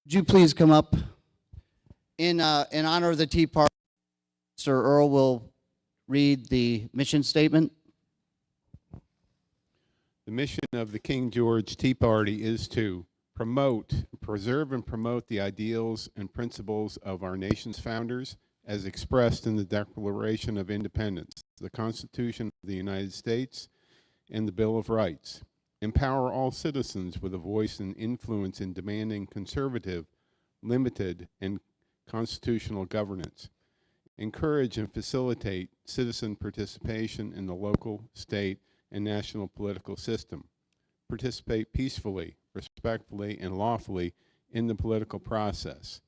Would you please come up? In honor of the Tea Party, Mr. Earl will read the mission statement. The mission of the King George Tea Party is to preserve and promote the ideals and principles of our nation's founders as expressed in the Declaration of Independence, the Constitution of the United States, and the Bill of Rights. Empower all citizens with a voice and influence in demanding conservative, limited, and constitutional governance. Encourage and facilitate citizen participation in the local, state, and national political system. Participate peacefully, respectfully, and lawfully in the political process.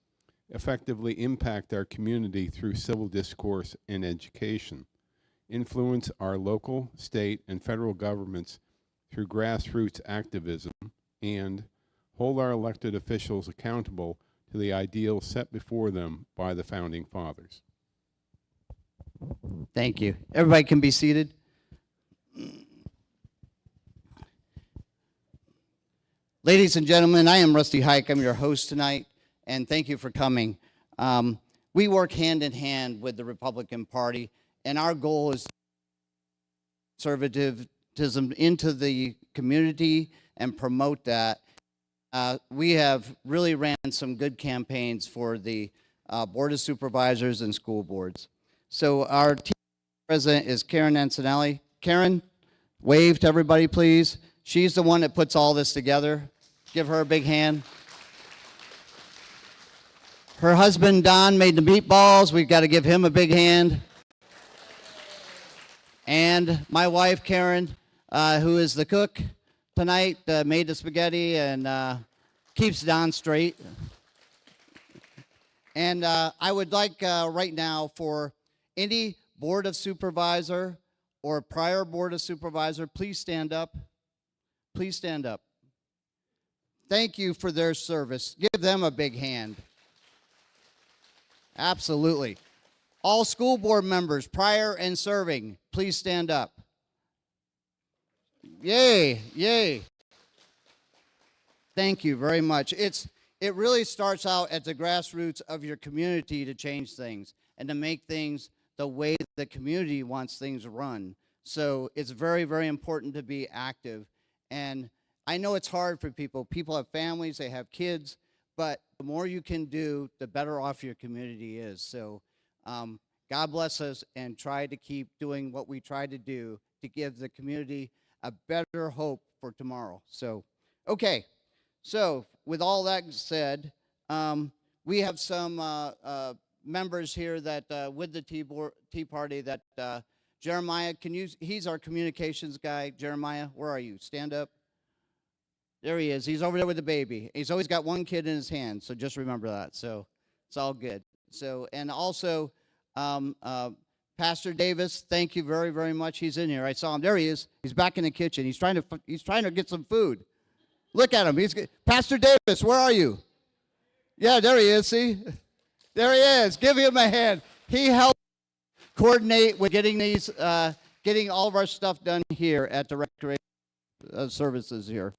Effectively impact our community through civil discourse and education. Influence our local, state, and federal governments through grassroots activism, and hold our elected officials accountable to the ideals set before them by the Founding Fathers. Thank you. Everybody can be seated. Ladies and gentlemen, I am Rusty Hike. I'm your host tonight, and thank you for coming. We work hand in hand with the Republican Party, and our goal is conservatism into the community and promote that. We have really ran some good campaigns for the Board of Supervisors and school boards. So our team president is Karen Antonelli. Karen, wave to everybody, please. She's the one that puts all this together. Give her a big hand. Her husband, Don, made the meatballs. We've got to give him a big hand. And my wife, Karen, who is the cook tonight, made the spaghetti and keeps Don straight. And I would like right now for any Board of Supervisor or prior Board of Supervisor, please stand up. Please stand up. Thank you for their service. Give them a big hand. Absolutely. All school board members, prior and serving, please stand up. Yay, yay. Thank you very much. It really starts out at the grassroots of your community to change things and to make things the way the community wants things run. So it's very, very important to be active. And I know it's hard for people. People have families, they have kids, but the more you can do, the better off your community is. So God bless us, and try to keep doing what we try to do to give the community a better hope for tomorrow. So, okay. So with all that said, we have some members here that with the Tea Party that Jeremiah, he's our communications guy. Jeremiah, where are you? Stand up. There he is. He's over there with the baby. He's always got one kid in his hand, so just remember that. So it's all good. So, and also Pastor Davis, thank you very, very much. He's in here. I saw him. There he is. He's back in the kitchen. He's trying to get some food. Look at him. Pastor Davis, where are you? Yeah, there he is. See? There he is. Give him a hand. He helped coordinate with getting these, getting all of our stuff done here at the recreation services here.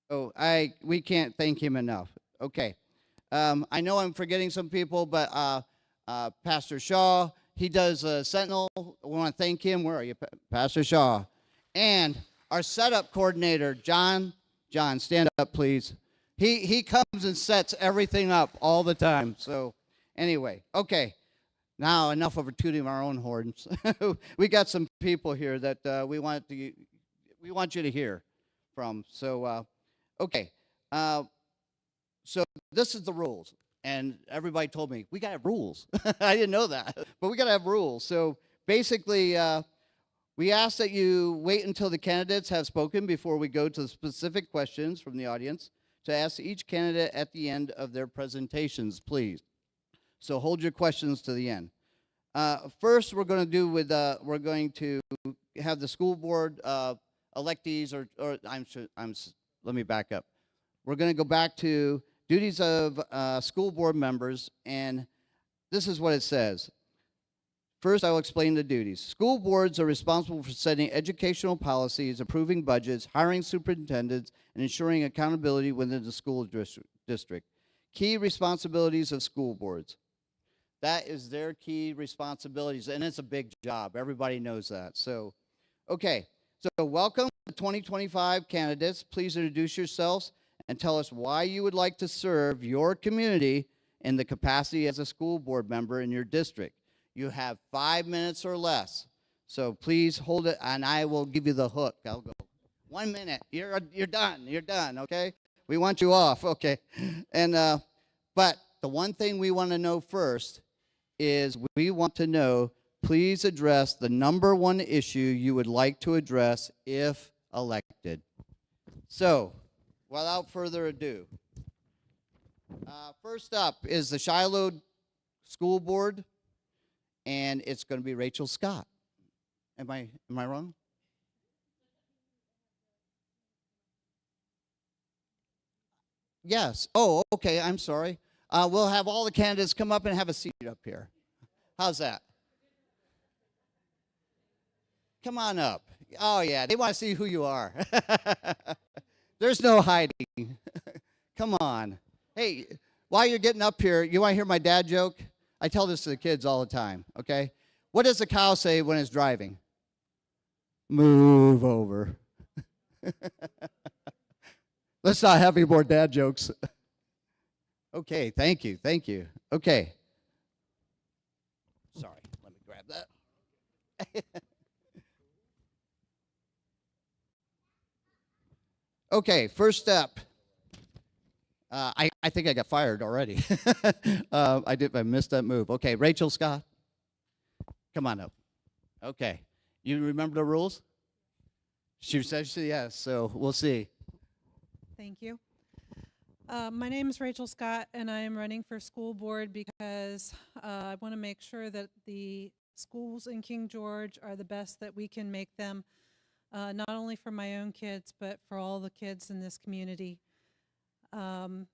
So we can't thank him enough. Okay. I know I'm forgetting some people, but Pastor Shaw, he does Sentinel. I want to thank him. Where are you, Pastor Shaw? And our setup coordinator, John. John, stand up, please. He comes and sets everything up all the time. So anyway, okay. Now enough of tooting our own horns. We got some people here that we want you to hear from. So okay. So this is the rules. And everybody told me, we got to have rules. I didn't know that, but we got to have rules. So basically, we ask that you wait until the candidates have spoken before we go to the specific questions from the audience to ask each candidate at the end of their presentations, please. So hold your questions to the end. First, we're going to have the school board electees, let me back up. We're going to go back to duties of school board members, and this is what it says. First, I will explain the duties. School boards are responsible for setting educational policies, approving budgets, hiring superintendents, and ensuring accountability within the school district. Key responsibilities of school boards. That is their key responsibilities, and it's a big job. Everybody knows that. So, okay. So welcome to 2025 candidates. Please introduce yourselves and tell us why you would like to serve your community in the capacity as a school board member in your district. You have 5 minutes or less. So please hold it, and I will give you the hook. I'll go. 1 minute. You're done. You're done. Okay. We want you off. Okay. And but the one thing we want to know first is we want to know. Please address the number one issue you would like to address if elected. So, without further ado, first up is the Shiloh School Board, and it's going to be Rachel Scott. Am I wrong? Yes. Oh, okay. I'm sorry. We'll have all the candidates come up and have a seat up here. How's that? Come on up. Oh, yeah, they want to see who you are. There's no hiding. Come on. Hey, while you're getting up here, you want to hear my dad joke? I tell this to the kids all the time, okay? What does a cow say when it's driving? Move over. Let's not have any more dad jokes. Okay, thank you, thank you. Okay. Sorry, let me grab that. Okay, first step. I think I got fired already. I missed that move. Okay, Rachel Scott, come on up. Okay, you remember the rules? She said yes, so we'll see. Thank you. My name is Rachel Scott, and I am running for school board because I want to make sure that the schools in King George are the best that we can make them. Not only for my own kids, but for all the kids in this community. My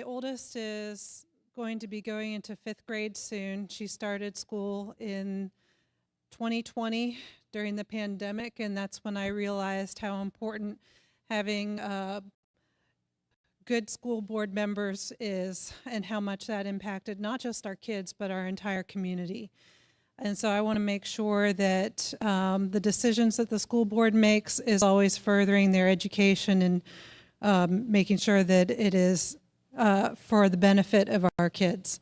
oldest is going to be going into 5th grade soon. She started school in 2020 during the pandemic, and that's when I realized how important having good school board members is, and how much that impacted not just our kids, but our entire community. And so I want to make sure that the decisions that the school board makes is always furthering their education and making sure that it is for the benefit of our kids.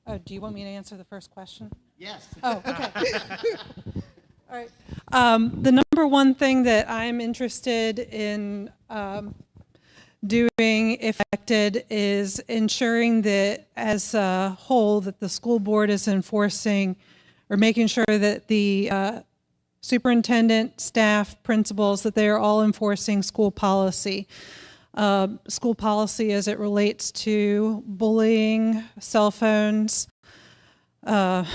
Oh, do you want me to answer the first question? Yes. Oh, okay. All right. The number one thing that I'm interested in doing, if elected, is ensuring that as a whole that the school board is enforcing or making sure that the superintendent, staff, principals, that they are all enforcing school policy. School policy as it relates to bullying, cell phones, the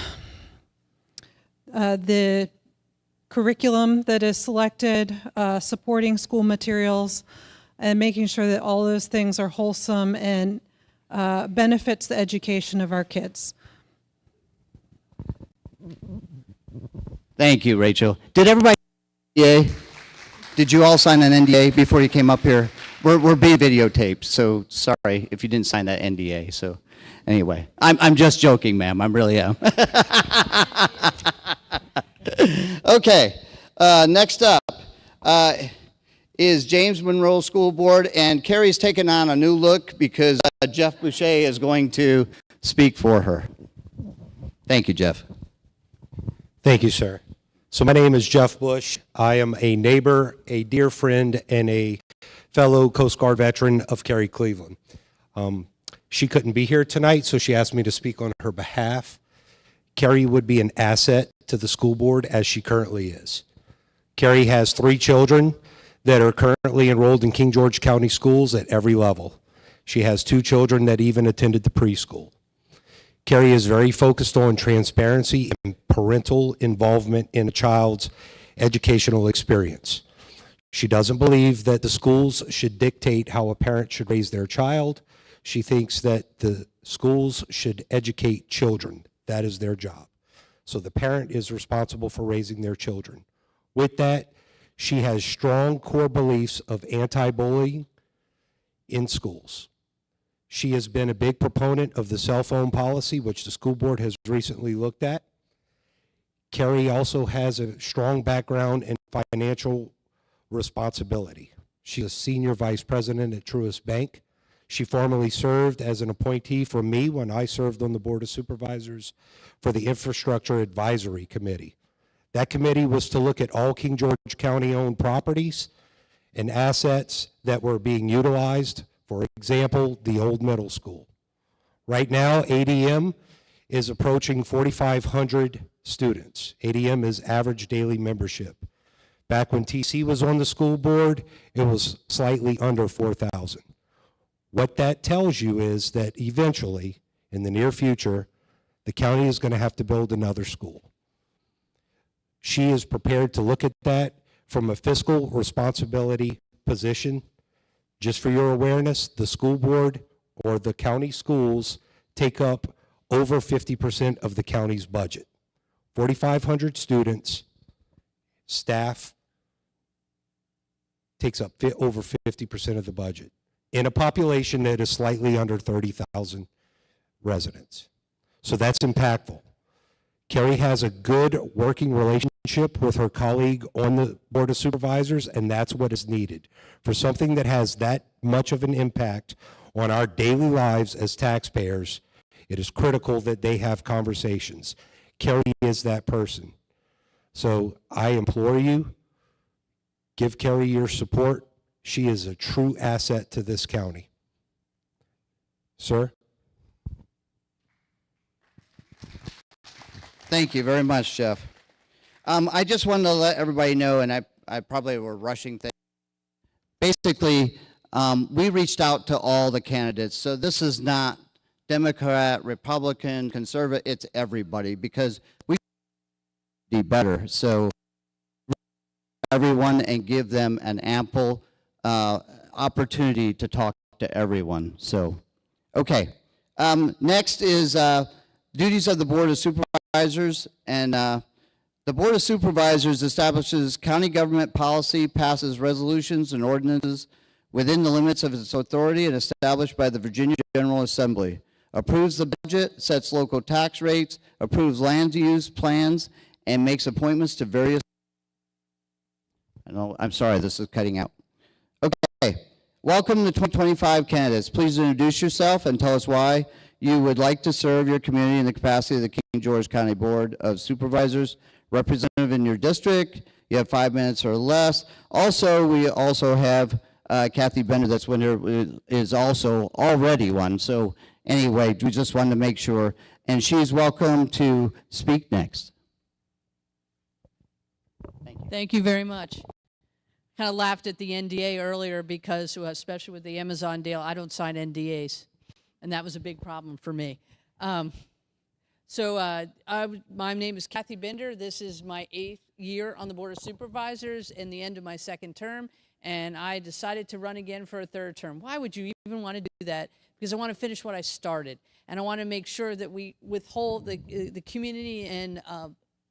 curriculum that is selected, supporting school materials, and making sure that all those things are wholesome and benefits the education of our kids. Thank you, Rachel. Did everybody NDA? Did you all sign an NDA before you came up here? We're being videotaped, so sorry if you didn't sign that NDA. So anyway, I'm just joking, ma'am. I really am. Okay, next up is James Monroe School Board, and Carrie's taken on a new look because Jeff Boucher is going to speak for her. Thank you, Jeff. Thank you, sir. So my name is Jeff Bush. I am a neighbor, a dear friend, and a fellow Coast Guard veteran of Carrie Cleveland. She couldn't be here tonight, so she asked me to speak on her behalf. Carrie would be an asset to the school board as she currently is. Carrie has 3 children that are currently enrolled in King George County schools at every level. She has 2 children that even attended the preschool. Carrie is very focused on transparency and parental involvement in a child's educational experience. She doesn't believe that the schools should dictate how a parent should raise their child. She thinks that the schools should educate children. That is their job. So the parent is responsible for raising their children. With that, she has strong core beliefs of anti-bullying in schools. She has been a big proponent of the cell phone policy, which the school board has recently looked at. Carrie also has a strong background in financial responsibility. She's a senior vice president at Truist Bank. She formerly served as an appointee for me when I served on the Board of Supervisors for the Infrastructure Advisory Committee. That committee was to look at all King George County-owned properties and assets that were being utilized, for example, the old middle school. Right now, ADM is approaching 4,500 students. ADM is average daily membership. Back when TC was on the school board, it was slightly under 4,000. What that tells you is that eventually, in the near future, the county is going to have to build another school. She is prepared to look at that from a fiscal responsibility position. Just for your awareness, the school board or the county schools take up over 50% of the county's budget. 4,500 students, staff takes up over 50% of the budget in a population that is slightly under 30,000 residents. So that's impactful. Carrie has a good working relationship with her colleague on the Board of Supervisors, and that's what is needed. For something that has that much of an impact on our daily lives as taxpayers, it is critical that they have conversations. Carrie is that person. So I implore you, give Carrie your support. She is a true asset to this county. Sir? Thank you very much, Jeff. I just wanted to let everybody know, and I probably were rushing things. Basically, we reached out to all the candidates. So this is not Democrat, Republican, conservative, it's everybody, because we do better. So everyone, and give them an ample opportunity to talk to everyone. So, okay. Next is duties of the Board of Supervisors, and the Board of Supervisors establishes county government policy, passes resolutions and ordinances within the limits of its authority and established by the Virginia General Assembly, approves the budget, sets local tax rates, approves land use plans, and makes appointments to various. I'm sorry, this is cutting out. Okay, welcome to 2025 candidates. Please introduce yourself and tell us why you would like to serve your community in the capacity of the King George County Board of Supervisors, representative in your district. You have 5 minutes or less. Also, we also have Kathy Bender, that's one here, is also already one. So anyway, we just wanted to make sure, and she's welcome to speak next. Thank you very much. Kind of laughed at the NDA earlier because, especially with the Amazon deal, I don't sign NDAs, and that was a big problem for me. My name is Kathy Bender. This is my 8th year on the Board of Supervisors and the end of my 2nd term, and I decided to run again for a 3rd term. Why would you even want to do that? Because I want to finish what I started, and I want to make sure that we withhold the community and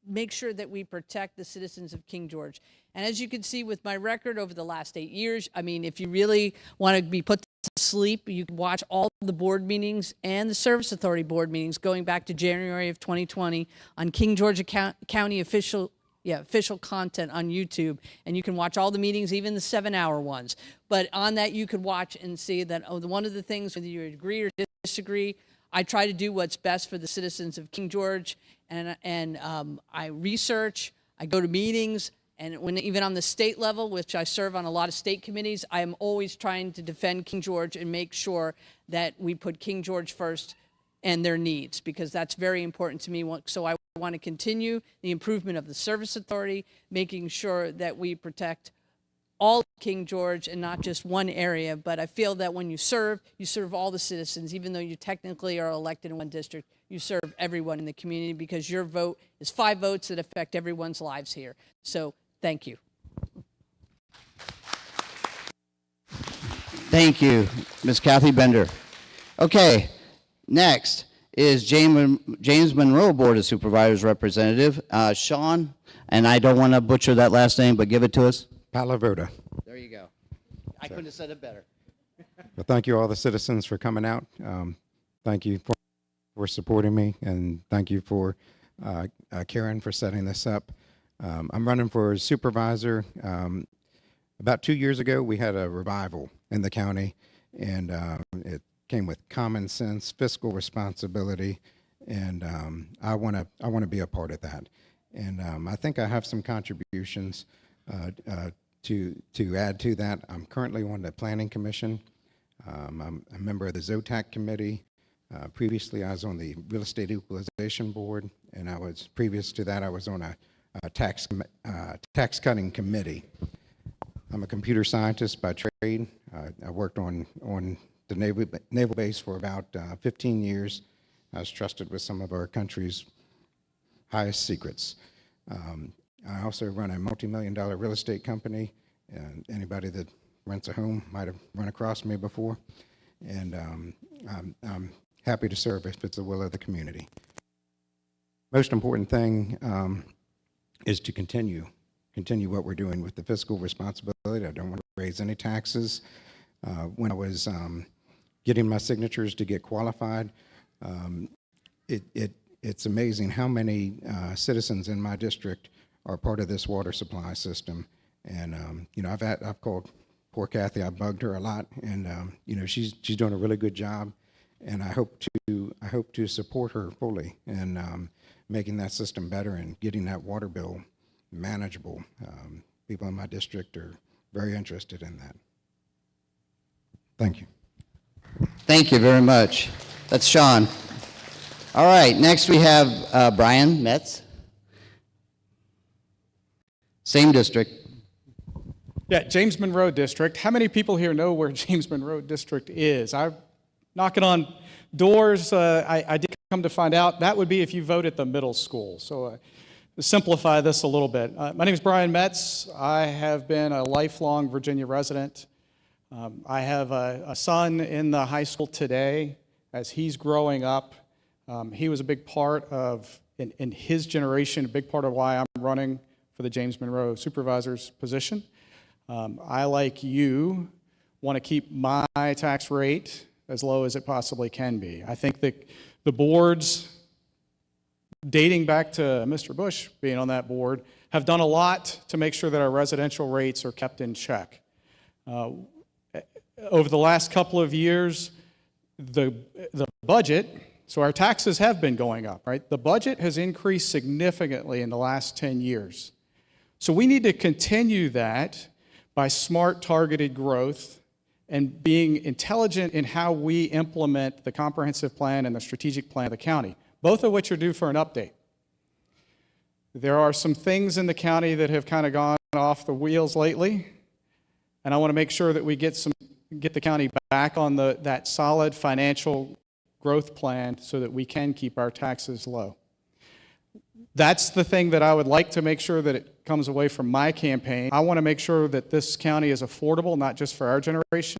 make sure that we protect the citizens of King George. And as you can see with my record over the last 8 years, I mean, if you really want to be put to sleep, you can watch all the board meetings and the Service Authority board meetings going back to January of 2020 on King George County official content on YouTube, and you can watch all the meetings, even the 7-hour ones. But on that, you could watch and see that one of the things, whether you agree or disagree, I try to do what's best for the citizens of King George, and I research, I go to meetings, and even on the state level, which I serve on a lot of state committees, I am always trying to defend King George and make sure that we put King George first and their needs, because that's very important to me. So I want to continue the improvement of the Service Authority, making sure that we protect all of King George and not just one area. But I feel that when you serve all the citizens, even though you technically are elected in one district, you serve everyone in the community, because your vote is 5 votes that affect everyone's lives here. So thank you. Thank you, Ms. Kathy Bender. Okay, next is James Monroe Board of Supervisors representative, Sean And I don't want to butcher that last name, but give it to us. Palavoda. There you go. I couldn't have said it better. Well, thank you all the citizens for coming out. Thank you for supporting me, and thank you for Karen for setting this up. I'm running for supervisor. About 2 years ago, we had a revival in the county, and it came with common sense, fiscal responsibility, and I want to be a part of that. And I think I have some contributions to add to that. I'm currently on the Planning Commission. I'm a member of the ZOTAC committee. Previously, I was on the Real Estate Equalization Board, and previous to that, I was on a tax cutting committee. I'm a computer scientist by trade. I worked on the naval base for about 15 years. I was trusted with some of our country's highest secrets. I also run a multi-million-dollar real estate company. Anybody that rents a home might have run across me before. And I'm happy to serve if it's the will of the community. Most important thing is to continue what we're doing with the fiscal responsibility. I don't want to raise any taxes. When I was getting my signatures to get qualified, it's amazing how many citizens in my district are part of this water supply system. And you know, I've called poor Kathy. I bugged her a lot, and you know, she's doing a really good job. And I hope to support her fully in making that system better and getting that water bill manageable. People in my district are very interested in that. Thank you. Thank you very much. That's Sean. All right, next we have Brian Metz. Same district. Yeah, James Monroe District. How many people here know where James Monroe District is? I'm knocking on doors. I did come to find out that would be if you vote at the middle school. So to simplify this a little bit. My name is Brian Metz. I have been a lifelong Virginia resident. I have a son in the high school today. As he's growing up, he was a big part of, in his generation, a big part of why I'm running for the James Monroe Supervisor's position. I, like you, want to keep my tax rate as low as it possibly can be. I think that the boards, dating back to Mr. Bush being on that board, have done a lot to make sure that our residential rates are kept in check. Over the last couple of years, the budget, so our taxes have been going up, right? The budget has increased significantly in the last 10 years. So we need to continue that by smart, targeted growth and being intelligent in how we implement the comprehensive plan and the strategic plan of the county, both of which are due for an update. There are some things in the county that have kind of gone off the wheels lately, and I want to make sure that we get the county back on that solid financial growth plan so that we can keep our taxes low. That's the thing that I would like to make sure that it comes away from my campaign. I want to make sure that this county is affordable, not just for our generation,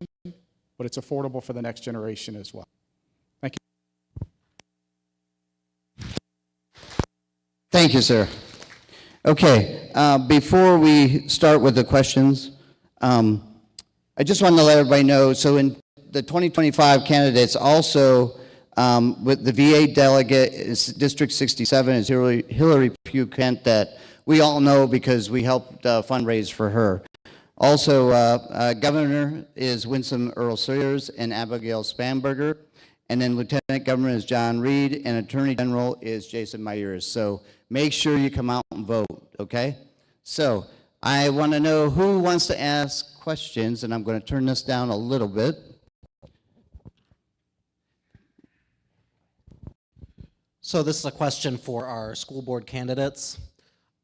but it's affordable for the next generation as well. Thank you. Thank you, sir. Okay, before we start with the questions, I just wanted to let everybody know, so in the 2025 candidates also, with the VA delegate, is District 67 is Hillary Pugh Kent, that we all know because we helped fundraise for her. Also, Governor is Winsome Earl Sayers and Abigail Spanberger. And then Lieutenant Governor is John Reed, and Attorney General is Jason Myers. So make sure you come out and vote, okay? So I want to know who wants to ask questions, and I'm going to turn this down a little bit. So this is a question for our school board candidates.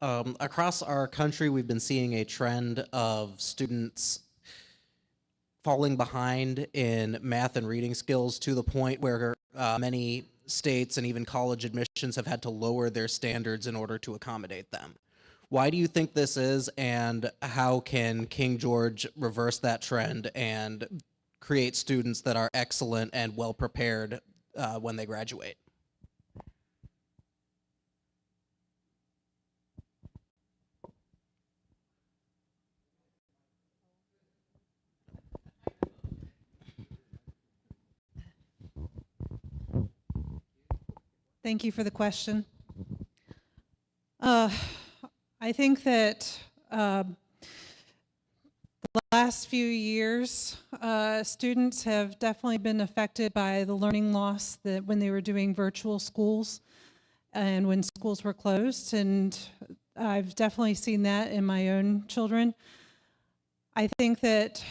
Across our country, we've been seeing a trend of students falling behind in math and reading skills to the point where many states and even college admissions have had to lower their standards in order to accommodate them. Why do you think this is, and how can King George reverse that trend and create students that are excellent and well prepared when they graduate? Thank you for the question. I think that the last few years, students have definitely been affected by the learning loss that when they were doing virtual schools and when schools were closed, and I've definitely seen that in my own children. I think that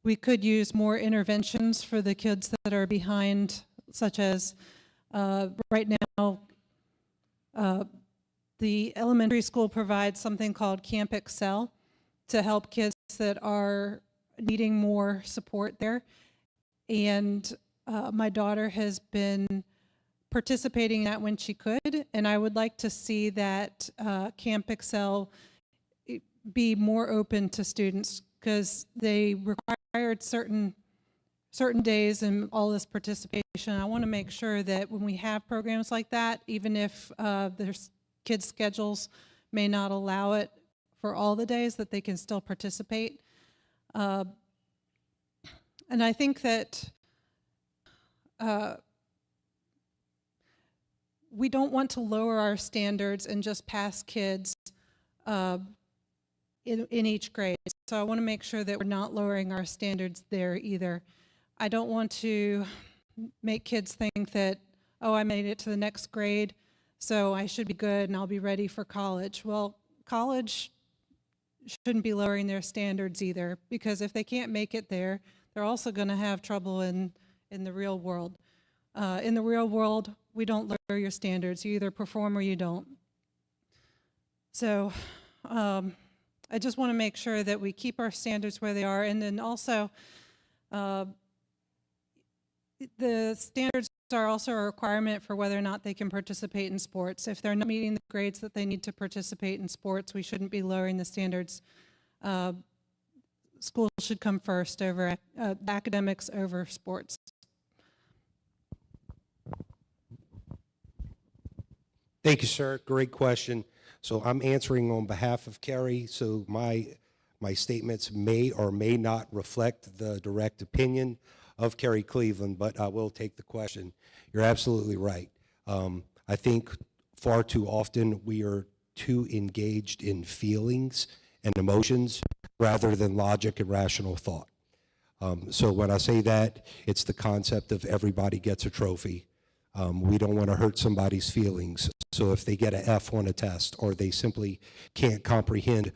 we could use more interventions for the kids that are behind, such as right now, the elementary school provides something called Camp Excel to help kids that are needing more support there. And my daughter has been participating in that when she could, and I would like to see that Camp Excel be more open to students, because they required certain days and all this participation. I want to make sure that when we have programs like that, even if there's kids' schedules may not allow it for all the days, that they can still participate. And I think that we don't want to lower our standards and just pass kids in each grade. So I want to make sure that we're not lowering our standards there either. I don't want to make kids think that, oh, I made it to the next grade, so I should be good and I'll be ready for college. Well, college shouldn't be lowering their standards either, because if they can't make it there, they're also going to have trouble in the real world. In the real world, we don't lower your standards. You either perform or you don't. So I just want to make sure that we keep our standards where they are. And then also, the standards are also a requirement for whether or not they can participate in sports. If they're not meeting the grades that they need to participate in sports, we shouldn't be lowering the standards. Schools should come first over academics over sports. Thank you, sir. Great question. So I'm answering on behalf of Carrie, so my statements may or may not reflect the direct opinion of Carrie Cleveland, but I will take the question. You're absolutely right. I think far too often we are too engaged in feelings and emotions rather than logic and rational thought. So when I say that, it's the concept of everybody gets a trophy. We don't want to hurt somebody's feelings. So if they get an F on a test or they simply can't comprehend,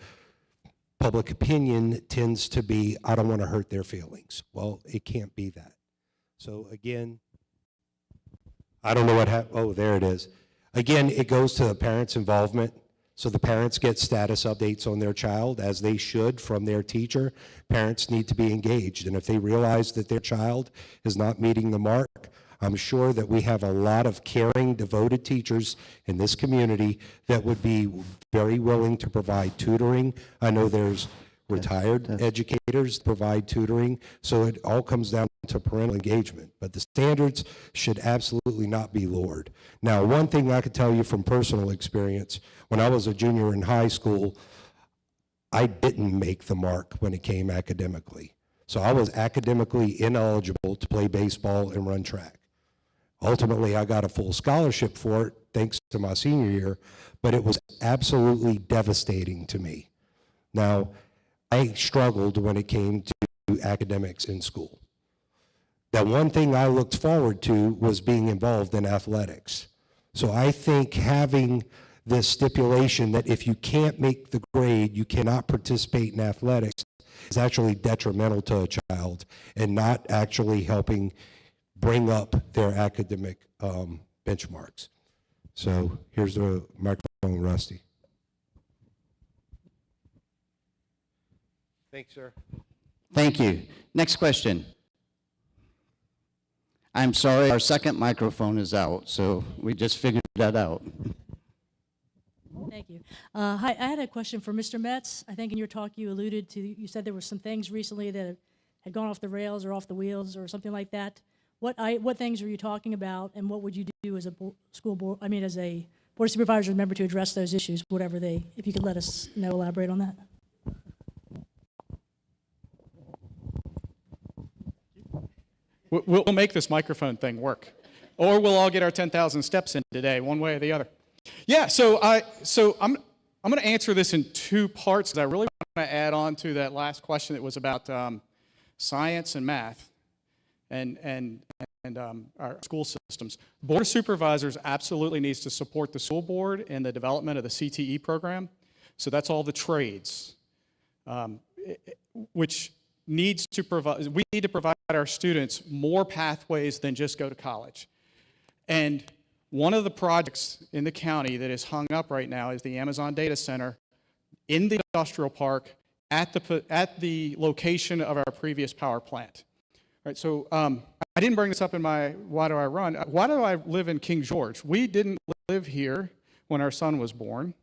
public opinion tends to be, I don't want to hurt their feelings. Well, it can't be that. So again, I don't know what happened. Oh, there it is. Again, it goes to the parents' involvement. So the parents get status updates on their child, as they should, from their teacher. Parents need to be engaged. And if they realize that their child is not meeting the mark, I'm sure that we have a lot of caring, devoted teachers in this community that would be very willing to provide tutoring. I know there's retired educators provide tutoring, so it all comes down to parental engagement. But the standards should absolutely not be lowered. Now, one thing I could tell you from personal experience, when I was a junior in high school, I didn't make the mark when it came academically. So I was academically ineligible to play baseball and run track. Ultimately, I got a full scholarship for it, thanks to my senior year, but it was absolutely devastating to me. Now, I struggled when it came to academics in school. The one thing I looked forward to was being involved in athletics. So I think having this stipulation that if you can't make the grade, you cannot participate in athletics is actually detrimental to a child and not actually helping bring up their academic benchmarks. So here's the microphone, Rusty. Thanks, sir. Thank you. Next question. I'm sorry, our second microphone is out, so we just figured that out. Thank you. Hi, I had a question for Mr. Metz. I think in your talk you alluded to, you said there were some things recently that had gone off the rails or off the wheels or something like that. What things are you talking about, and what would you do as a school board, as a board of supervisors member to address those issues, whatever they, if you could let us know, elaborate on that. We'll make this microphone thing work. Or we'll all get our 10,000 steps in today, one way or the other. Yeah, so I'm going to answer this in two parts. I really want to add on to that last question that was about science and math and our school systems. Board of Supervisors absolutely needs to support the school board in the development of the CTE program. So that's all the trades, which needs to provide, we need to provide our students more pathways than just go to college. And one of the projects in the county that is hung up right now is the Amazon Data Center in the industrial park at the location of our previous power plant. All right, so I didn't bring this up in my Why Do I Run? Why do I live in King George? We didn't live here when our son was born.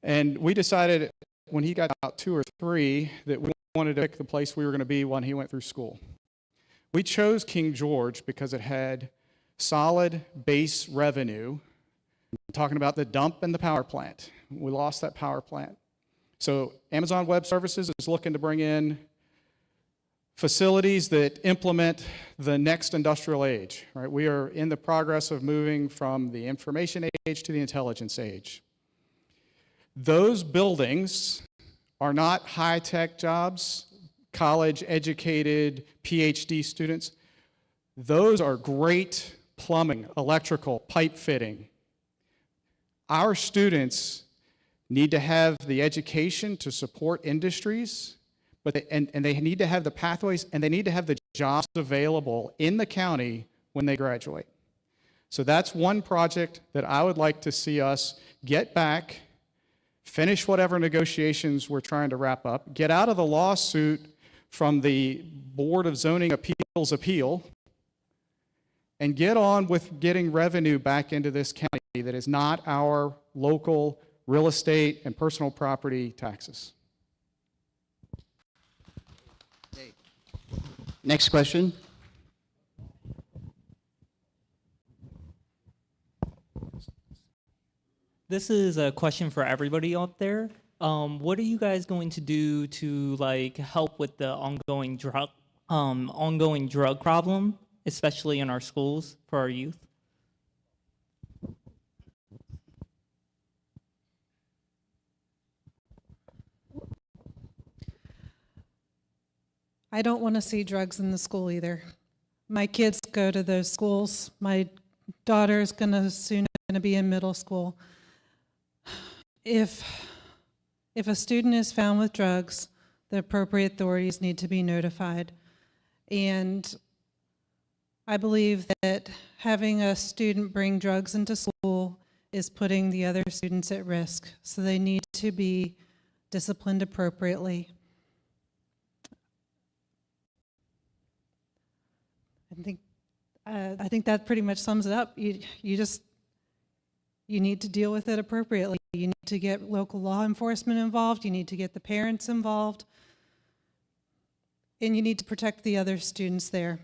And we decided when he got about 2 or 3 that we wanted to pick the place we were going to be when he went through school. We chose King George because it had solid base revenue. I'm talking about the dump and the power plant. We lost that power plant. So Amazon Web Services is looking to bring in facilities that implement the next industrial age. Right? We are in the progress of moving from the information age to the intelligence age. Those buildings are not high-tech jobs, college-educated PhD students. Those are great plumbing, electrical, pipe fitting. Our students need to have the education to support industries, but and they need to have the pathways, and they need to have the jobs available in the county when they graduate. So that's one project that I would like to see us get back, finish whatever negotiations we're trying to wrap up, get out of the lawsuit from the Board of Zoning Appeals appeal, and get on with getting revenue back into this county that is not our local real estate and personal property taxes. Next question. This is a question for everybody out there. What are you guys going to do to help with the ongoing drug problem, especially in our schools for our youth? I don't want to see drugs in the school either. My kids go to those schools. My daughter's soon going to be in middle school. If a student is found with drugs, the appropriate authorities need to be notified. And I believe that having a student bring drugs into school is putting the other students at risk. So they need to be disciplined appropriately. I think that pretty much sums it up. You need to deal with it appropriately. You need to get local law enforcement involved. You need to get the parents involved. And you need to protect the other students there.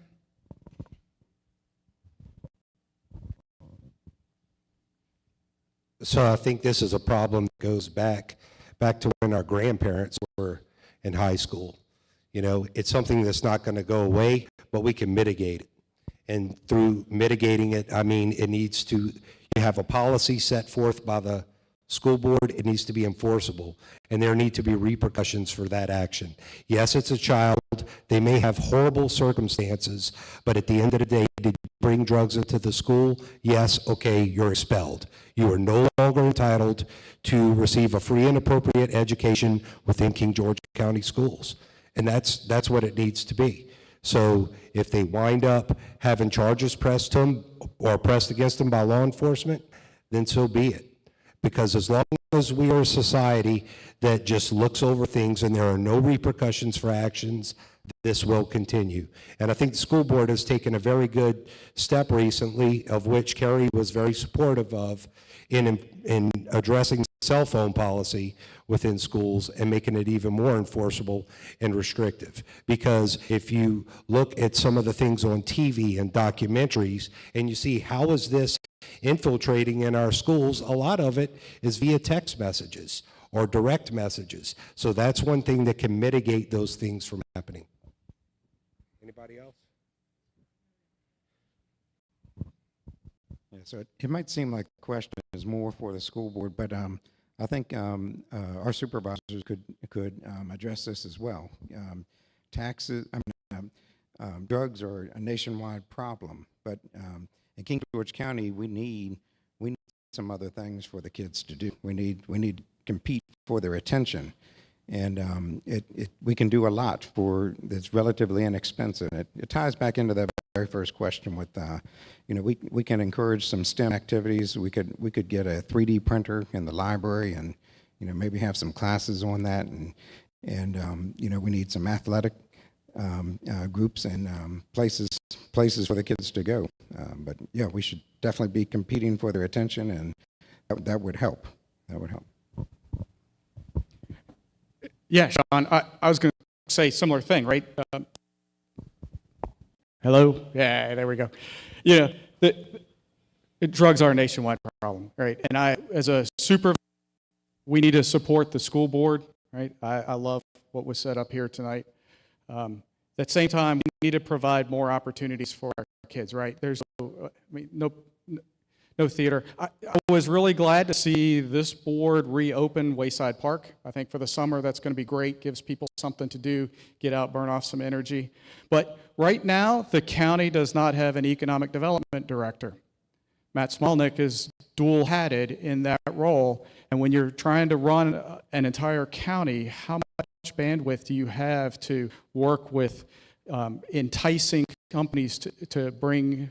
So I think this is a problem that goes back to when our grandparents were in high school. You know, it's something that's not going to go away, but we can mitigate it. And through mitigating it, I mean, you have a policy set forth by the school board, it needs to be enforceable, and there need to be repercussions for that action. Yes, it's a child, they may have horrible circumstances, but at the end of the day, did you bring drugs into the school? Yes, okay, you're expelled. You are no longer entitled to receive a free and appropriate education within King George County schools. And that's what it needs to be. So if they wind up having charges pressed to them or pressed against them by law enforcement, then so be it. Because as long as we are a society that just looks over things and there are no repercussions for actions, this will continue. And I think the school board has taken a very good step recently, of which Kerry was very supportive of, in addressing cell phone policy within schools and making it even more enforceable and restrictive. Because if you look at some of the things on TV and documentaries and you see how is this infiltrating in our schools, a lot of it is via text messages or direct messages. So that's one thing that can mitigate those things from happening. Anybody else? Yeah, so it might seem like the question is more for the school board, but I think our supervisors could address this as well. Taxes, drugs are a nationwide problem, but in King George County, we need some other things for the kids to do. We need to compete for their attention, and we can do a lot for that's relatively inexpensive. It ties back into that very first question with we can encourage some STEM activities. We could get a 3D printer in the library, and maybe have some classes on that, and we need some athletic groups and places for the kids to go. But yeah, we should definitely be competing for their attention, and that would help. That would help. Yeah, Sean, I was going to say similar thing, right? Hello? Yeah, there we go. Drugs are a nationwide problem, right? And as a supervisor, we need to support the school board, right? I love what was said up here tonight. At the same time, we need to provide more opportunities for our kids, right? There's no theater. I was really glad to see this board reopen Wayside Park. I think for the summer, that's going to be great, gives people something to do, get out, burn off some energy. But right now, the county does not have an economic development director. Matt Smolnick is dual-hatted in that role. And when you're trying to run an entire county, how much bandwidth do you have to work with enticing companies to bring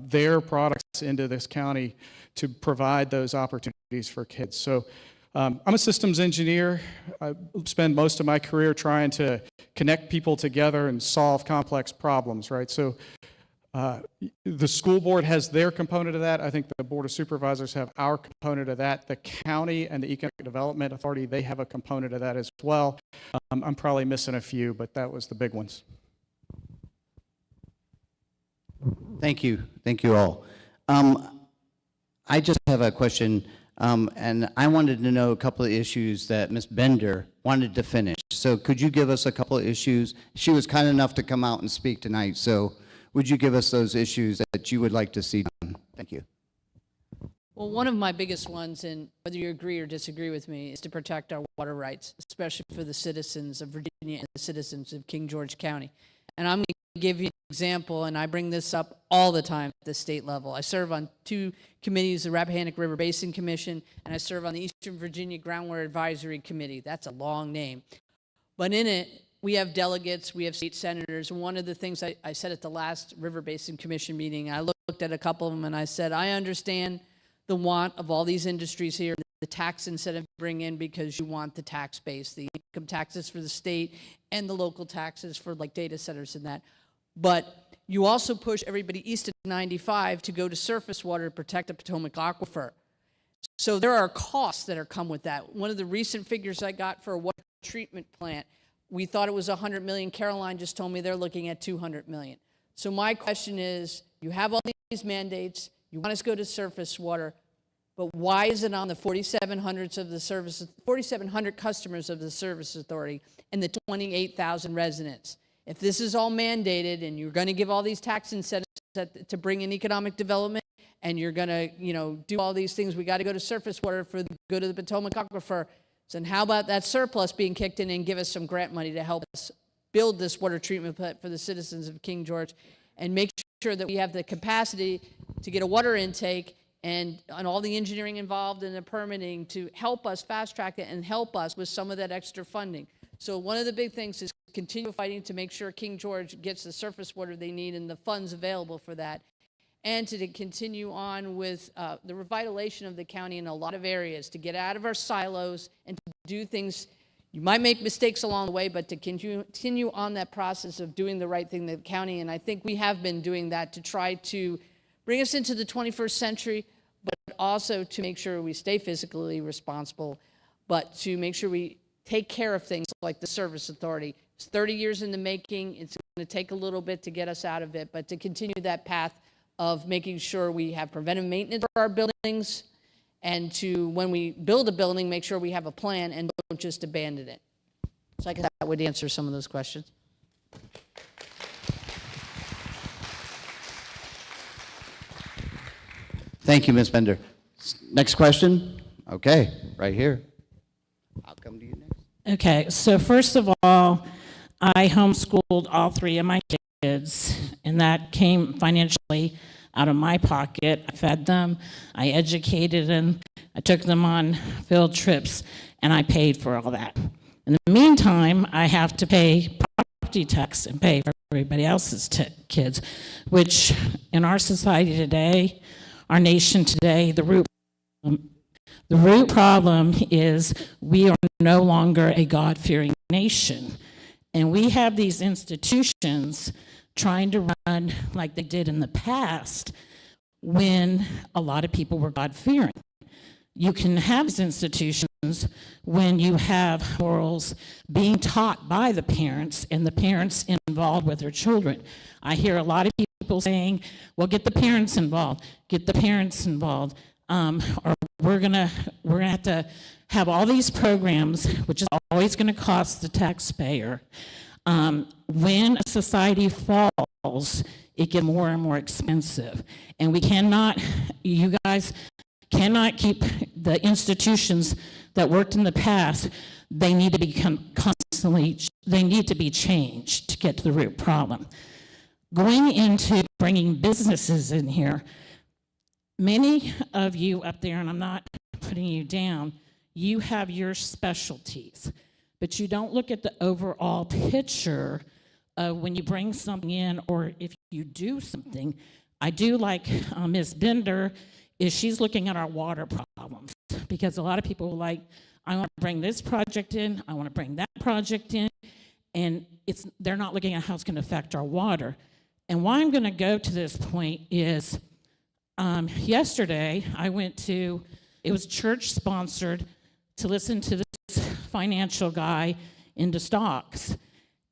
their products into this county to provide those opportunities for kids? So I'm a systems engineer. I spend most of my career trying to connect people together and solve complex problems, right? So the school board has their component of that. I think the Board of Supervisors have our component of that. The county and the Economic Development Authority, they have a component of that as well. I'm probably missing a few, but that was the big ones. Thank you all. I just have a question, and I wanted to know a couple of issues that Ms. Bender wanted to finish. So could you give us a couple of issues? She was kind enough to come out and speak tonight, so would you give us those issues that you would like to see done? Thank you. Well, one of my biggest ones, and whether you agree or disagree with me, is to protect our water rights, especially for the citizens of Virginia and the citizens of King George County. And I'm going to give you an example, and I bring this up all the time at the state level. I serve on 2 committees, the Rappahannock River Basin Commission, and I serve on the Eastern Virginia Groundwater Advisory Committee. That's a long name. But in it, we have delegates, we have state senators, and one of the things I said at the last River Basin Commission meeting, I looked at a couple of them and I said, I understand the want of all these industries here, the tax incentive to bring in because you want the tax base, the income taxes for the state and the local taxes for like data centers and that. But you also push everybody east of 95 to go to surface water to protect the Potomac Aquifer. So there are costs that come with that. One of the recent figures I got for a water treatment plant, we thought it was 100 million. Caroline just told me they're looking at 200 million. So my question is, you have all these mandates, you want us to go to surface water, but why is it on the 4,700 customers of the Service Authority and the 28,000 residents? If this is all mandated and you're going to give all these tax incentives to bring in economic development, and you're going to, do all these things, we got to go to surface water for the good of the Potomac Aquifer. So then how about that surplus being kicked in and give us some grant money to help us build this water treatment plant for the citizens of King George and make sure that we have the capacity to get a water intake and all the engineering involved in the permitting to help us fast track it and help us with some of that extra funding. So one of the big things is continue fighting to make sure King George gets the surface water they need and the funds available for that, and to continue on with the revitalization of the county in a lot of areas, to get out of our silos and to do things. You might make mistakes along the way, but to continue on that process of doing the right thing in the county, and I think we have been doing that to try to bring us into the 21st century, but also to make sure we stay fiscally responsible, but to make sure we take care of things like the Service Authority. It's 30 years in the making. It's going to take a little bit to get us out of it, but to continue that path of making sure we have preventive maintenance for our buildings, and to, when we build a building, make sure we have a plan and don't just abandon it. So I guess that would answer some of those questions. Thank you, Ms. Bender. Next question? Okay, right here. I'll come to you next. Okay, so first of all, I homeschooled all three of my kids, and that came financially out of my pocket. I fed them, I educated them, I took them on field trips, and I paid for all that. In the meantime, I have to pay property tax and pay for everybody else's kids, which in our society today, our nation today, the root problem is we are no longer a God-fearing nation. And we have these institutions trying to run like they did in the past when a lot of people were God-fearing. You can have these institutions when you have morals being taught by the parents and the parents involved with their children. I hear a lot of people saying, well, get the parents involved, get the parents involved. Or we're gonna have to have all these programs, which is always gonna cost the taxpayer. When a society falls, it gets more and more expensive. And we cannot, you guys cannot keep the institutions that worked in the past. They need to become constantly, they need to be changed to get to the root problem. Going into bringing businesses in here, many of you up there, and I'm not putting you down, you have your specialties, but you don't look at the overall picture of when you bring something in or if you do something. I do like Ms. Bender, is she's looking at our water problems, because a lot of people are like, I want to bring this project in, I want to bring that project in, and they're not looking at how it's going to affect our water. And why I'm going to go to this point is, yesterday, I went to, it was church sponsored, to listen to this financial guy into stocks.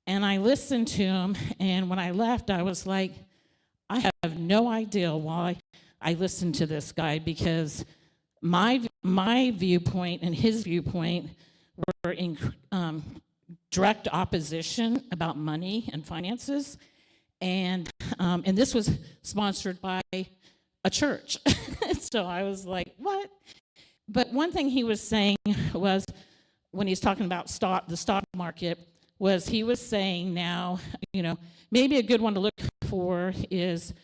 And I listened to him, and when I left, I was like, I have no idea why I listened to this guy, because my viewpoint and his viewpoint were in direct opposition about money and finances. And this was sponsored by a church. So I was like, what? But one thing he was saying was, when he's talking about the stock market, was he was saying now, maybe a good one to look for is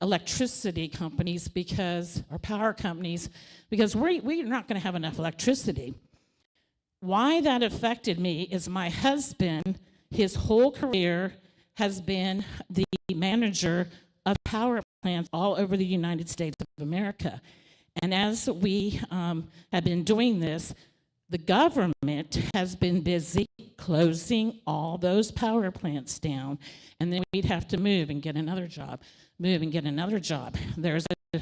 electricity companies, or power companies, because we're not going to have enough electricity. Why that affected me is my husband, his whole career has been the manager of power plants all over the United States of America. And as we have been doing this, the government has been busy closing all those power plants down. And then we'd have to move and get another job, move and get another job. There's a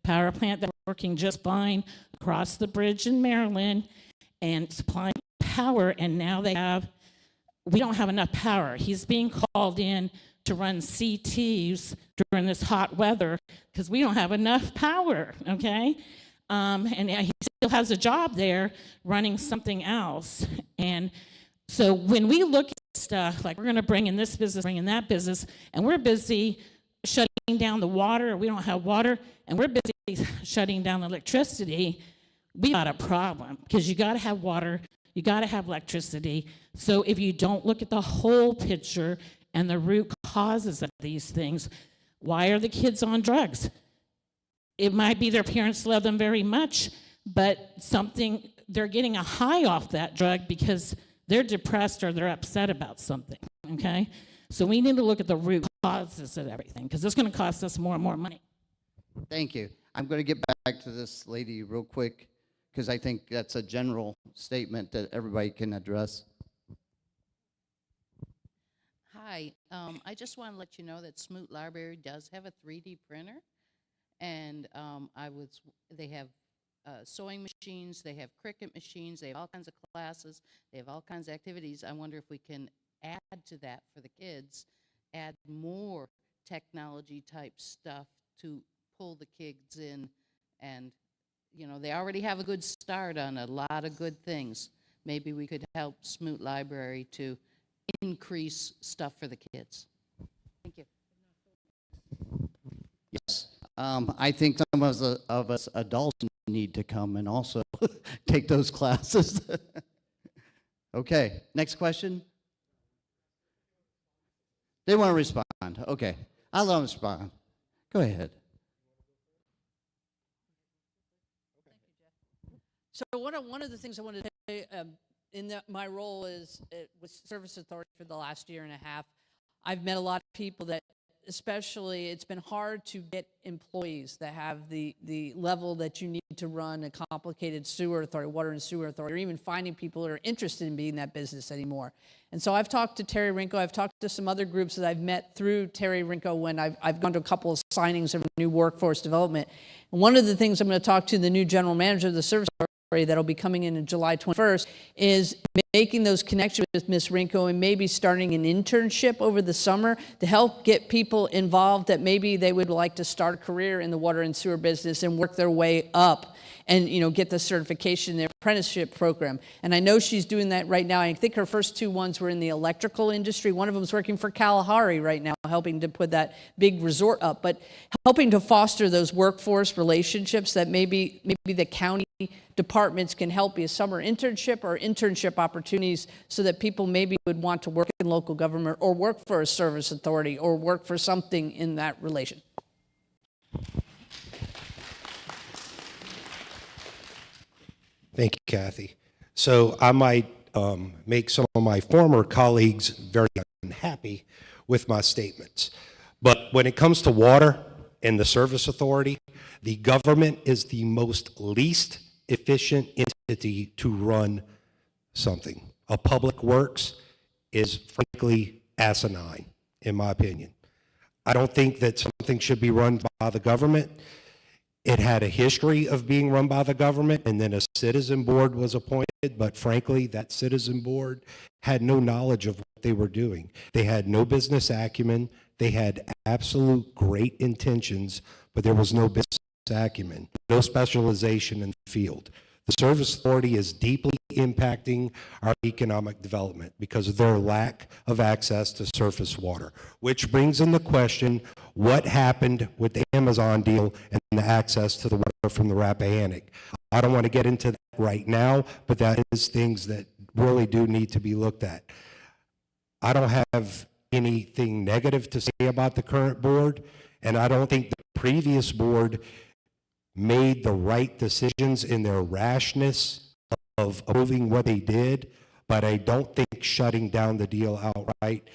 power plant that's working just fine across the bridge in Maryland and supplying power, and now we don't have enough power. He's being called in to run CTs during this hot weather because we don't have enough power, okay? And he still has a job there running something else. And so when we look at stuff, like we're gonna bring in this business, bring in that business, and we're busy shutting down the water, or we don't have water, and we're busy shutting down electricity, we got a problem, because you gotta have water, you gotta have electricity. So if you don't look at the whole picture and the root causes of these things, why are the kids on drugs? It might be their parents love them very much, but they're getting a high off that drug because they're depressed or they're upset about something, okay? So we need to look at the root causes of everything, because it's gonna cost us more and more money. Thank you. I'm going to get back to this lady real quick, because I think that's a general statement that everybody can address. Hi, I just want to let you know that Smoot Library does have a 3D printer, and they have sewing machines, they have Cricut machines, they have all kinds of classes, they have all kinds of activities. I wonder if we can add to that for the kids, add more technology type stuff to pull the kids in, and they already have a good start on a lot of good things. Maybe we could help Smoot Library to increase stuff for the kids. Thank you. Yes. I think some of us adults need to come and also take those classes. Okay, next question. They want to respond. Okay, I'll let them respond. Go ahead. So one of the things I wanted to say my role is with Service Authority for the last year and a half, I've met a lot of people that, especially, it's been hard to get employees that have the level that you need to run a complicated sewer authority, water and sewer authority, or even finding people that are interested in being in that business anymore. And so I've talked to Terry Rinko, I've talked to some other groups that I've met through Terry Rinko when I've gone to a couple of signings of new workforce development. And one of the things I'm going to talk to the new general manager of the service authority that'll be coming in July 21st is making those connections with Ms. Rinko and maybe starting an internship over the summer to help get people involved that maybe they would like to start a career in the water and sewer business and work their way up and, you know, get the certification, their apprenticeship program. And I know she's doing that right now. I think her first two ones were in the electrical industry. One of them is working for Kalahari right now, helping to put that big resort up, but helping to foster those workforce relationships that maybe the county departments can help be a summer internship or internship opportunities so that people maybe would want to work in local government or work for a service authority or work for something in that relation. Thank you, Kathy. So I might make some of my former colleagues very unhappy with my statements. But when it comes to water and the service authority, the government is the most least efficient entity to run something. A public works is frankly asinine, in my opinion. I don't think that something should be run by the government. It had a history of being run by the government, and then a citizen board was appointed, but frankly, that citizen board had no knowledge of what they were doing. They had no business acumen. They had absolute great intentions, but there was no business acumen, no specialization in the field. The service authority is deeply impacting our economic development because of their lack of access to surface water, which brings in the question, what happened with the Amazon deal and the access to the water from the Rappahannock? I don't want to get into that right now, but that is things that really do need to be looked at. I don't have anything negative to say about the current board, and I don't think the previous board made the right decisions in their rashness of approving what they did, but I don't think shutting down the deal outright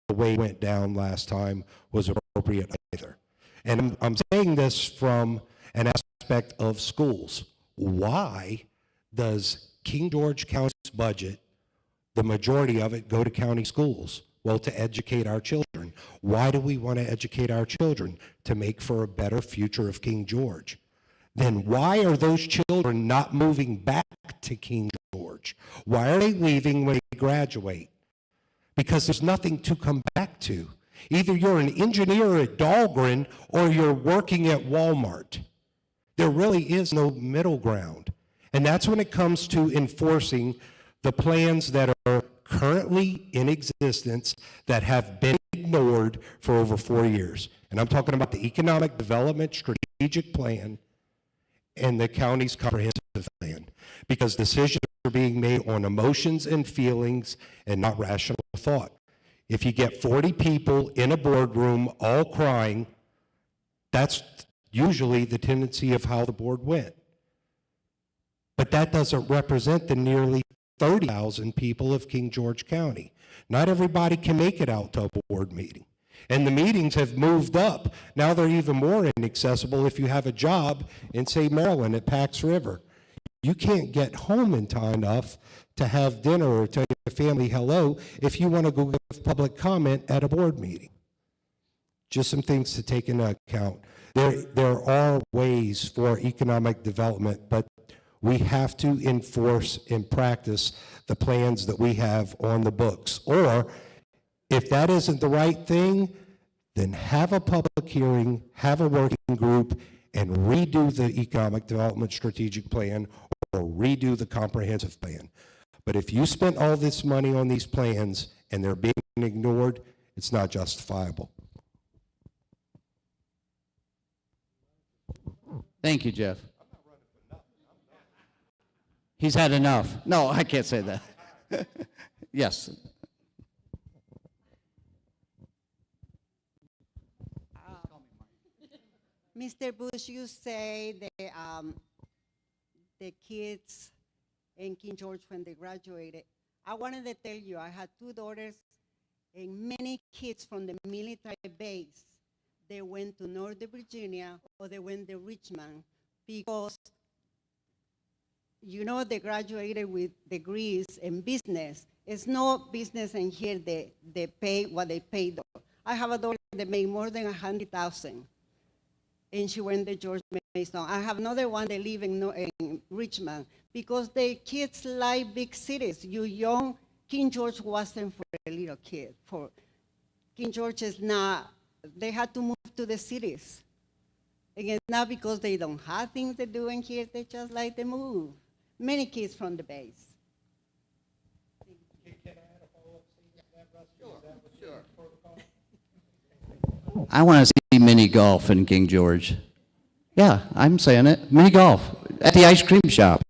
the way it went down last time was appropriate either. And I'm saying this from an aspect of schools. Why does King George County's budget, the majority of it, go to county schools? Well, to educate our children. Why do we want to educate our children? To make for a better future of King George. Then why are those children not moving back to King George? Why are they leaving when they graduate? Because there's nothing to come back to. Either you're an engineer at Dahlgren or you're working at Walmart. There really is no middle ground. And that's when it comes to enforcing the plans that are currently in existence that have been ignored for over 4 years. And I'm talking about the Economic Development Strategic Plan and the county's comprehensive plan, because decisions are being made on emotions and feelings and not rational thought. If you get 40 people in a boardroom all crying, that's usually the tendency of how the board went. But that doesn't represent the nearly 30,000 people of King George County. Not everybody can make it out to a board meeting. And the meetings have moved up. Now they're even more inaccessible if you have a job in, say, Maryland at Pax River. You can't get home in time enough to have dinner or tell your family hello if you want to go give public comment at a board meeting. Just some things to take into account. There are ways for economic development, but we have to enforce and practice the plans that we have on the books. Or if that isn't the right thing, then have a public hearing, have a working group, and redo the Economic Development Strategic Plan or redo the comprehensive plan. But if you spent all this money on these plans and they're being ignored, it's not justifiable. Thank you, Jeff. He's had enough. No, I can't say that. Yes. Mr. Bush, you say the kids in King George when they graduated. I wanted to tell you, I had 2 daughters and many kids from the military base. They went to Northern Virginia or they went to Richmond because, you know, they graduated with degrees in business. It's no business in here they pay what they paid. I have a daughter that made more than $100,000. And she went to George Mason. I have another one that live in Richmond because the kids like big cities. You young, King George wasn't for a little kid. For King George is not, they had to move to the cities. And it's not because they don't have things to do in here, they just like to move. Many kids from the base. I want to see mini golf in King George. Yeah, I'm saying it. Mini golf at the ice cream shop.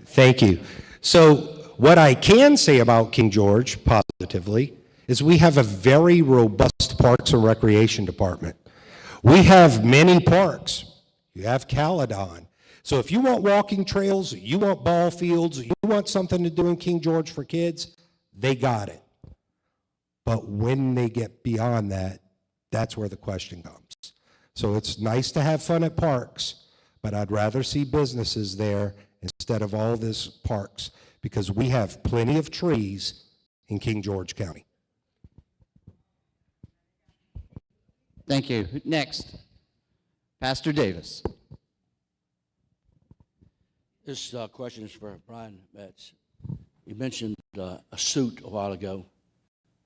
Thank you. So what I can say about King George positively is we have a very robust Parks and Recreation Department. We have many parks. You have Caledon. So if you want walking trails, you want ball fields, you want something to do in King George for kids, they got it. But when they get beyond that, that's where the question comes. So it's nice to have fun at parks, but I'd rather see businesses there instead of all this parks because we have plenty of trees in King George County. Thank you. Next, Pastor Davis. This question is for Brian Metz. You mentioned a suit a while ago,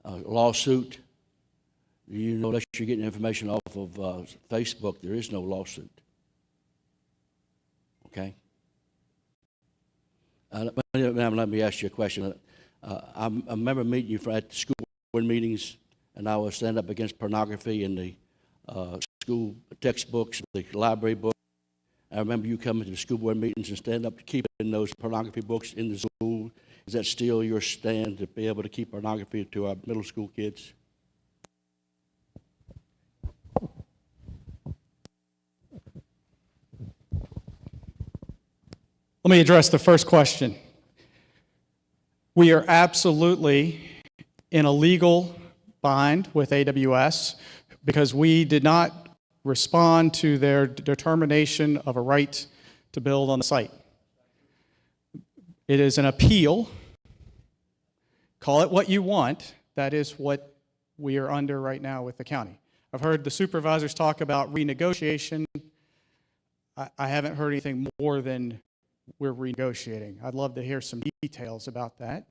a lawsuit. You know, unless you're getting information off of Facebook, there is no lawsuit. Okay? Let me ask you a question. I remember meeting you at the school board meetings, and I would stand up against pornography in the school textbooks, the library books. I remember you coming to the school board meetings and stand up to keeping those pornography books in the school. Is that still your stand to be able to keep pornography to our middle school kids? Let me address the first question. We are absolutely in a legal bind with AWS because we did not respond to their determination of a right to build on the site. It is an appeal. Call it what you want. That is what we are under right now with the county. I've heard the supervisors talk about renegotiation. I haven't heard anything more than we're renegotiating. I'd love to hear some details about that.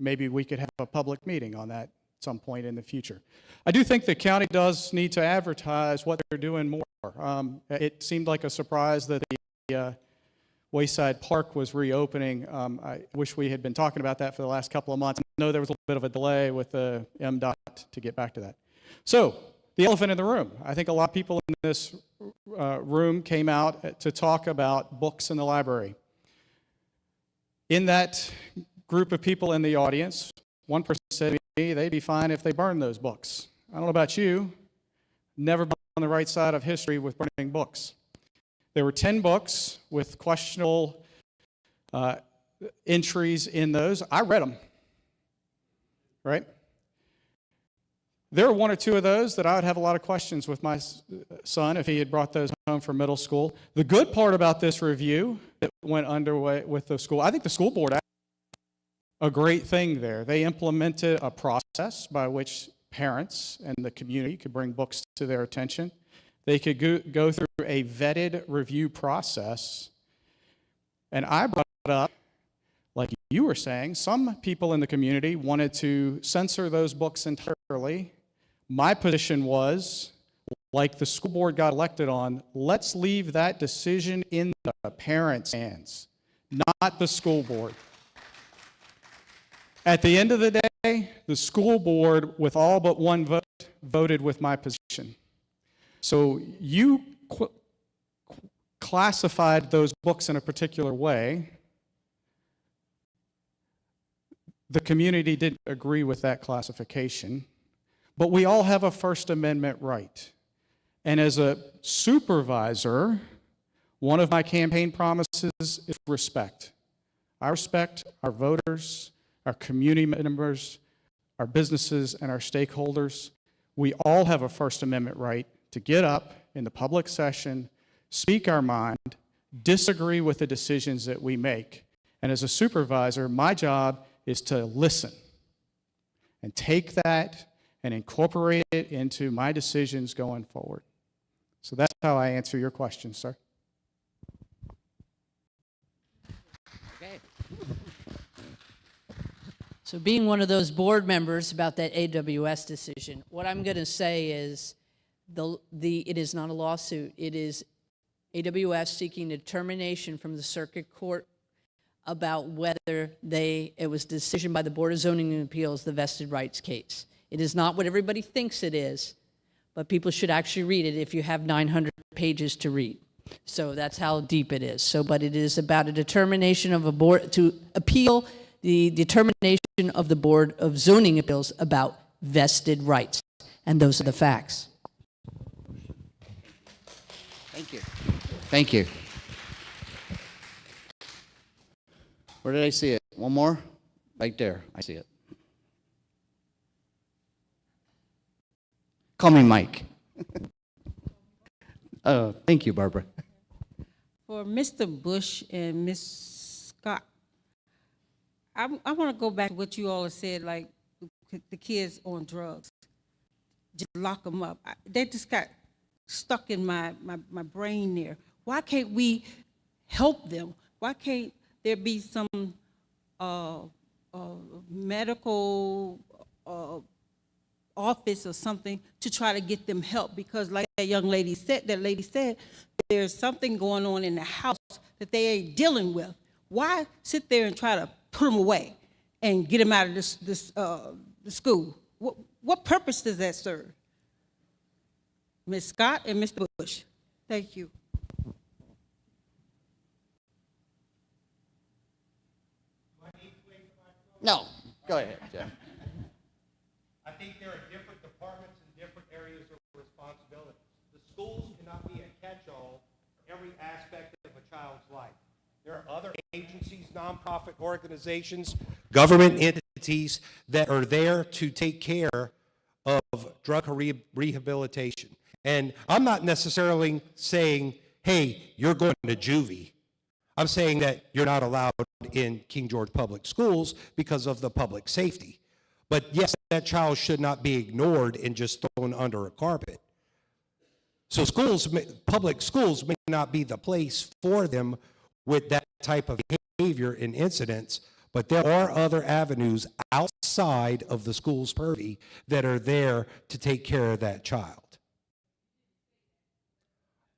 Maybe we could have a public meeting on that at some point in the future. I do think the county does need to advertise what they're doing more. It seemed like a surprise that the Wayside Park was reopening. I wish we had been talking about that for the last couple of months. I know there was a little bit of a delay with the MDOT to get back to that. So, the elephant in the room. I think a lot of people in this room came out to talk about books in the library. In that group of people in the audience, one person said to me they'd be fine if they burned those books. I don't know about you, never been on the right side of history with burning books. There were 10 books with questionable entries in those. I read them, right? There were 1 or 2 of those that I would have a lot of questions with my son if he had brought those home from middle school. The good part about this review that went underway with the school, I think the school board had a great thing there. They implemented a process by which parents and the community could bring books to their attention. They could go through a vetted review process. And I brought up, like you were saying, some people in the community wanted to censor those books entirely. My position was, like the school board got elected on, let's leave that decision in the parents' hands, not the school board. At the end of the day, the school board, with all but 1 vote, voted with my position. So you classified those books in a particular way, the community didn't agree with that classification, but we all have a First Amendment right. And as a supervisor, one of my campaign promises is respect. I respect our voters, our community members, our businesses, and our stakeholders. We all have a First Amendment right to get up in the public session, speak our mind, disagree with the decisions that we make. And as a supervisor, my job is to listen and take that and incorporate it into my decisions going forward. So that's how I answer your question, sir. Okay. So being one of those board members about that AWS decision, what I'm going to say is it is not a lawsuit. It is AWS seeking determination from the circuit court about whether it was a decision by the Board of Zoning and Appeals, the vested rights case. It is not what everybody thinks it is, but people should actually read it if you have 900 pages to read. So that's how deep it is. But it is about a determination of a board to appeal the determination of the Board of Zoning Appeals about vested rights. And those are the facts. Thank you. Thank you. Where did I see it? One more? Right there. I see it. Call me Mike. Thank you, Barbara. For Mr. Bush and Ms. Scott, I want to go back to what you all have said, like the kids on drugs. Just lock them up. They just got stuck in my brain there. Why can't we help them? Why can't there be some medical office or something to try to get them help? Because like that lady said, there's something going on in the house that they ain't dealing with. Why sit there and try to put them away and get them out of the school? What purpose does that serve? Ms. Scott and Mr. Bush. Thank you. No, go ahead, Jeff. I think there are different departments and different areas of responsibility. The schools cannot be a catch-all for every aspect of a child's life. There are other agencies, nonprofit organizations, government entities that are there to take care of drug rehabilitation. And I'm not necessarily saying, hey, you're going to juvie. I'm saying that you're not allowed in King George Public Schools because of the public safety. But yes, that child should not be ignored and just thrown under a carpet. So public schools may not be the place for them with that type of behavior and incidents, but there are other avenues outside of the school's purview that are there to take care of that child.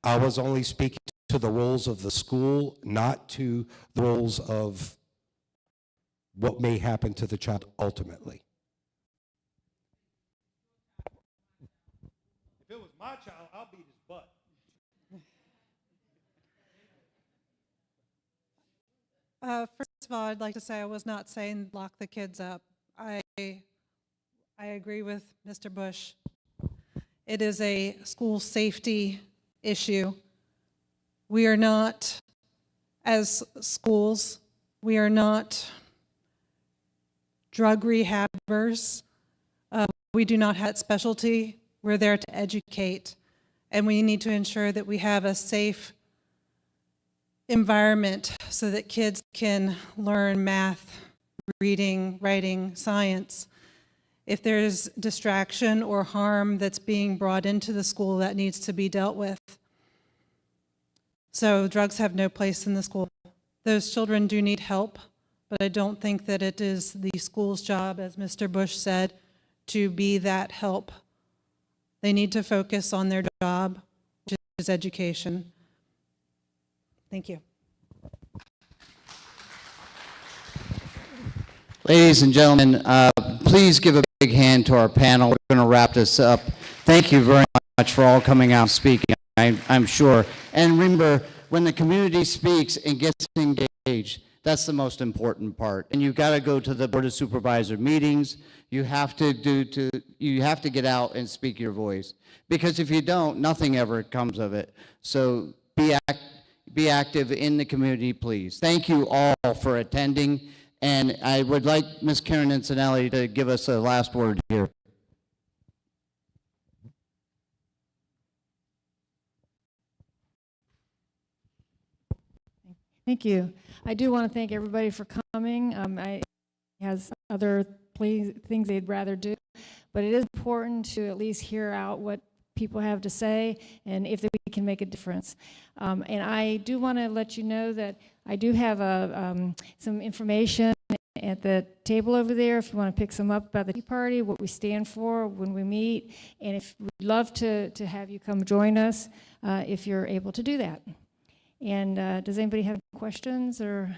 I was only speaking to the roles of the school, not to the roles of what may happen to the child ultimately. If it was my child, I'll beat his butt. First of all, I'd like to say I was not saying lock the kids up. I agree with Mr. Bush. It is a school safety issue. We are not, as schools, we are not drug rehabbers. We do not have that specialty. We're there to educate, and we need to ensure that we have a safe environment so that kids can learn math, reading, writing, science. If there's distraction or harm that's being brought into the school, that needs to be dealt with. So drugs have no place in the school. Those children do need help, but I don't think that it is the school's job, as Mr. Bush said, to be that help. They need to focus on their job, which is education. Thank you. Ladies and gentlemen, please give a big hand to our panel. We're going to wrap this up. Thank you very much for all coming out and speaking. I'm sure. And remember, when the community speaks and gets engaged, that's the most important part. And you've got to go to the Board of Supervisor meetings. You have to get out and speak your voice. Because if you don't, nothing ever comes of it. So be active in the community, please. Thank you all for attending. And I would like Ms. Karen Antonelli to give us a last word here. Thank you. I do want to thank everybody for coming. I has other things they'd rather do, but it is important to at least hear out what people have to say and if we can make a difference. And I do want to let you know that I do have some information at the table over there if you want to pick some up about the Tea Party, what we stand for when we meet, and if we'd love to have you come join us if you're able to do that. And does anybody have questions or?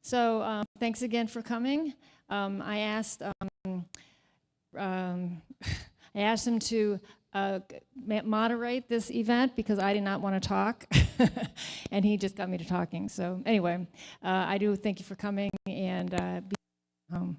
So thanks again for coming. I asked him to moderate this event because I did not want to talk, and he just got me to talking. So anyway, I do thank you for coming, and be home.